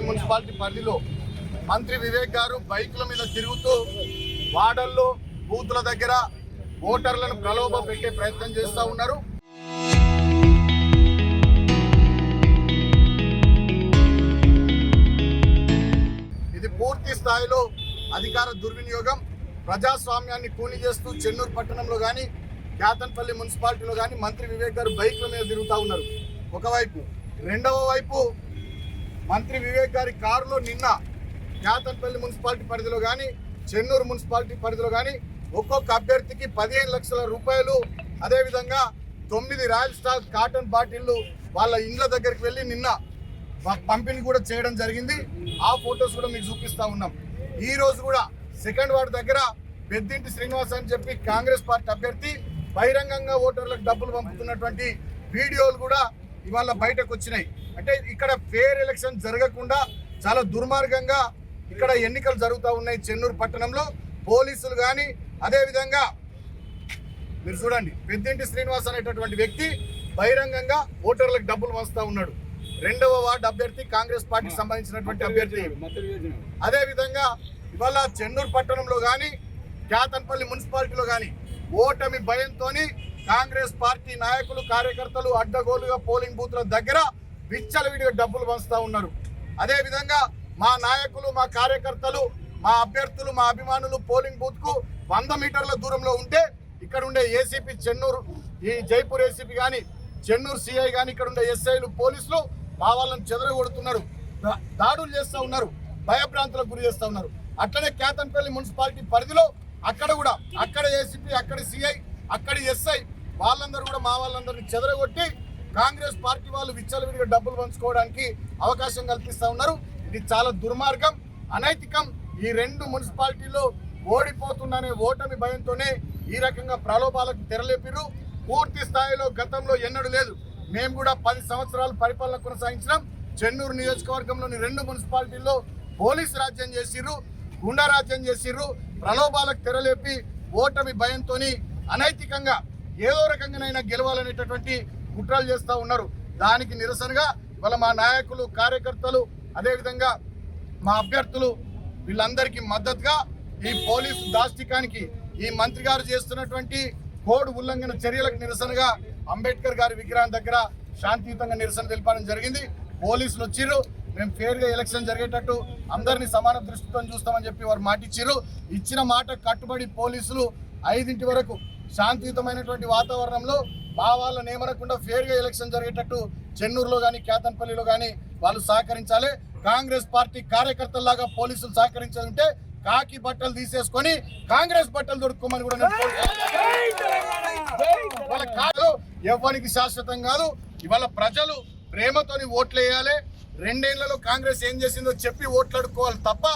Municipality పరిధిలో మంత్రి వివేక్ గారు బైకుల మీద తిరుగుతూ వాడల్లో బూతుల దగ్గర ఓటర్లను ప్రలోభ పెట్టే ప్రయత్నం చేస్తూ ఉన్నారు. ఇది పూర్తి స్థాయిలో అధికార దుర్వినియోగం, ప్రజాస్వామ్యాన్ని కూని చేస్తూ చెన్నూరు పట్టణంలో కానీ క్యాతన్పల్లి మున్సిపాలిటీలో కానీ మంత్రి వివేక్ గారు బైకుల మీద తిరుగుతూ ఉన్నారు ఒకవైపు. రెండవ వైపు మంత్రి వివేక్ గారి కారులో నిన్న క్యాతన్పల్లి మున్సిపాలిటీ పరిధిలో కానీ చెన్నూరు మున్సిపాలిటీ పరిధిలో కానీ ఒక్కొక్క అభ్యర్థికి 15 లక్షల రూపాయలు, అదేవిధంగా 9 రాయల్ స్టార్ కాటన్ బాటిళ్లు వాళ్ళ ఇండ్ల దగ్గరికి వెళ్ళి నిన్న పంపిణీ కూడా చేయడం జరిగింది. ఆ ఫొటోస్ కూడా మీకు చూపిస్తా ఉన్నాం. ఈ రోజు కూడా సెకండ్ వార్డు దగ్గర పెద్దింటి శ్రీనివాస్ అని చెప్పి కాంగ్రెస్ పార్టీ అభ్యర్థి బహిరంగంగా ఓటర్లకు డబ్బులు పంపుతున్నటువంటి వీడియోలు కూడా ఇవాళ బయటకు వచ్చినాయి. అంటే ఇక్కడ ఫేర్ ఎలక్షన్ జరగకుండా చాలా దుర్మార్గంగా ఇక్కడ ఎన్నికలు జరుగుతూ ఉన్నాయి. చెన్నూరు పట్టణంలో పోలీసులు కానీ అదేవిధంగా మీరు చూడండి, పెద్దింటి శ్రీనివాస్ అనేటటువంటి వ్యక్తి బహిరంగంగా ఓటర్లకు డబ్బులు వస్తూ ఉన్నాడు. రెండవ వార్డు అభ్యర్థి కాంగ్రెస్ పార్టీకి సంబంధించినటువంటి అభ్యర్థి. అదేవిధంగా ఇవాళ చెన్నూరు పట్టణంలో కానీ క్యాతన్పల్లి మున్సిపాలిటీలో కానీ ఓటమి భయంతో కాంగ్రెస్ పార్టీ నాయకులు కార్యకర్తలు అడ్డగోలుగా పోలింగ్ బూత్ల దగ్గర విచ్చలవిడిగా డబ్బులు పంచుతూ ఉన్నారు. అదేవిధంగా మా నాయకులు, మా కార్యకర్తలు, మా అభ్యర్థులు, మా అభిమానులు పోలింగ్ బూత్ కు 100 మీటర్ల దూరంలో ఉంటే ఇక్కడ ఉండే ఏసీపీ చెన్నూరు, ఈ జైపూర్ ఏసీపీ కానీ చెన్నూరు సిఐ కానీ ఇక్కడ ఉండే ఎస్ఐలు పోలీసులు మా వాళ్ళని చెదరగొడుతున్నారు, దాడులు చేస్తూ ఉన్నారు, భయభ్రాంతులకు గురి చేస్తూ ఉన్నారు. అట్లనే క్యాతన్పల్లి మున్సిపాలిటీ పరిధిలో అక్కడ ఏసీపీ, అక్కడ సిఐ, అక్కడ ఎస్ఐ వాళ్ళందరూ కూడా మా వాళ్ళందరినీ చెదరగొట్టి కాంగ్రెస్ పార్టీ వాళ్ళు విచ్చలవిడిగా డబ్బులు పంచుకోవడానికి అవకాశం కల్పిస్తూ ఉన్నారు. ఇది చాలా దుర్మార్గం, అనైతికం. ఈ 2 మున్సిపాలిటీలో ఓడిపోతుందనే ఓటమి భయంతోనే ఈ రకంగా ప్రలోభాలకు తెరలేపిరు. పూర్తి స్థాయిలో గతంలో ఎన్నడూ లేదు. మేము కూడా 10 సంవత్సరాలు పరిపాలన కొనసాగించినాం. చెన్నూరు నియోజకవర్గంలోని 2 మున్సిపాలిటీల్లో పోలీసు రాజ్యం చేసిర్రు, గుండా రాజ్యం చేసిర్రు. ప్రలోభాలకు తెరలేపి ఓటమి భయంతో అనైతికంగా ఏదో రకంగానైనా గెలవాలనేటటువంటి కుట్రలు చేస్తూ ఉన్నారు. దానికి నిరసనగా ఇవాళ మా నాయకులు, కార్యకర్తలు, అదేవిధంగా మా అభ్యర్థులు వీళ్ళందరికీ మద్దతుగా ఈ పోలీసు దాష్టికానికి, ఈ మంత్రి గారు చేస్తున్నటువంటి కోడ్ ఉల్లంఘన చర్యలకు నిరసనగా అంబేద్కర్ గారి విగ్రహం దగ్గర శాంతియుతంగా నిరసన తెలపడం జరిగింది. పోలీసులు వచ్చిర్రు, మేము ఫేర్గా ఎలక్షన్ జరిగేటట్టు అందరినీ సమాన దృష్టితో చూస్తామని చెప్పి వారు మాటిచ్చిర్రు. ఇచ్చిన మాట కట్టుబడి పోలీసులు 5 వరకు శాంతియుతమైనటువంటి వాతావరణంలో మా వాళ్ళని ఏమనకుండా ఫేర్గా ఎలక్షన్ జరిగేటట్టు చెన్నూరులో కానీ క్యాతన్పల్లిలో కానీ వాళ్ళు సహకరించాలి. కాంగ్రెస్ పార్టీ కార్యకర్తల్లాగా పోలీసులు సహకరించాలంటే కాకి బట్టలు తీసేసుకొని కాంగ్రెస్ బట్టలు దొరుకుకోమని కూడా వాళ్ళ కాదు. ఎవ్వరికి శాశ్వతం కాదు. ఇవాళ ప్రజలు ప్రేమతోని ఓట్లు వేయాలి. 2 ఏళ్లలో కాంగ్రెస్ ఏం చేసిందో చెప్పి ఓట్లాడుకోవాలి తప్ప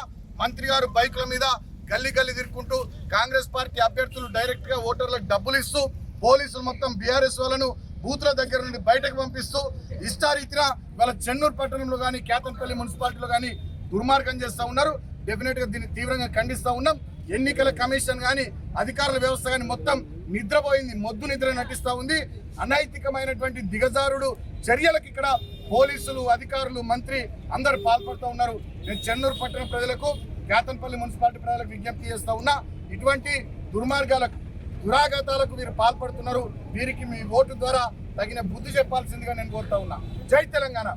మంత్రి గారు బైకుల మీద గల్లీ తిరుక్కుంటూ కాంగ్రెస్ పార్టీ అభ్యర్థులు డైరెక్ట్ గా ఓటర్లకు డబ్బులు ఇస్తూ పోలీసులు మొత్తం బీఆర్ఎస్ వాళ్ళను బూత్ల దగ్గర నుండి బయటకు పంపిస్తూ ఇష్టారీతిన వాళ్ళ చెన్నూరు పట్టణంలో కానీ క్యాతన్పల్లి మున్సిపాలిటీలో కానీ దుర్మార్గం చేస్తూ ఉన్నారు. డెఫినెట్ గా దీన్ని తీవ్రంగా ఖండిస్తూ ఉన్నాం. ఎన్నికల కమిషన్ కానీ అధికారుల వ్యవస్థ కానీ మొత్తం నిద్రపోయింది, మొద్దు నిద్ర నటిస్తూ ఉంది. అనైతికమైనటువంటి దిగజారుడు చర్యలకు ఇక్కడ పోలీసులు, అధికారులు, మంత్రి అందరూ పాల్పడుతూ ఉన్నారు. నేను చెన్నూరు పట్టణ ప్రజలకు, క్యాతన్పల్లి మున్సిపాలిటీ ప్రజలకు విజ్ఞప్తి చేస్తూ ఉన్నా, ఇటువంటి దుర్మార్గాలకు, దురాఘాతాలకు వీరు పాల్పడుతున్నారు. వీరికి మీ ఓటు ద్వారా తగిన బుద్ధి చెప్పాల్సిందిగా నేను కోరుతా ఉన్నా. జై తెలంగాణ,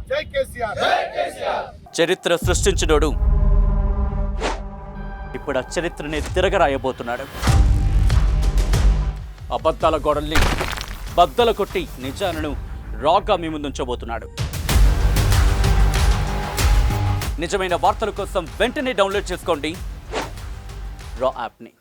జై కేసీఆర్. చరిత్ర సృష్టించినోడు ఇప్పుడు ఆ చరిత్రని తిరగరాయబోతున్నాడు. అబద్ధాల గోడల్ని బద్దలు కొట్టి నిజాలను రాగా మీ ముందుంచబోతున్నాడు. నిజమైన వార్తల కోసం వెంటనే డౌన్లోడ్ చేసుకోండి రా యాప్ని.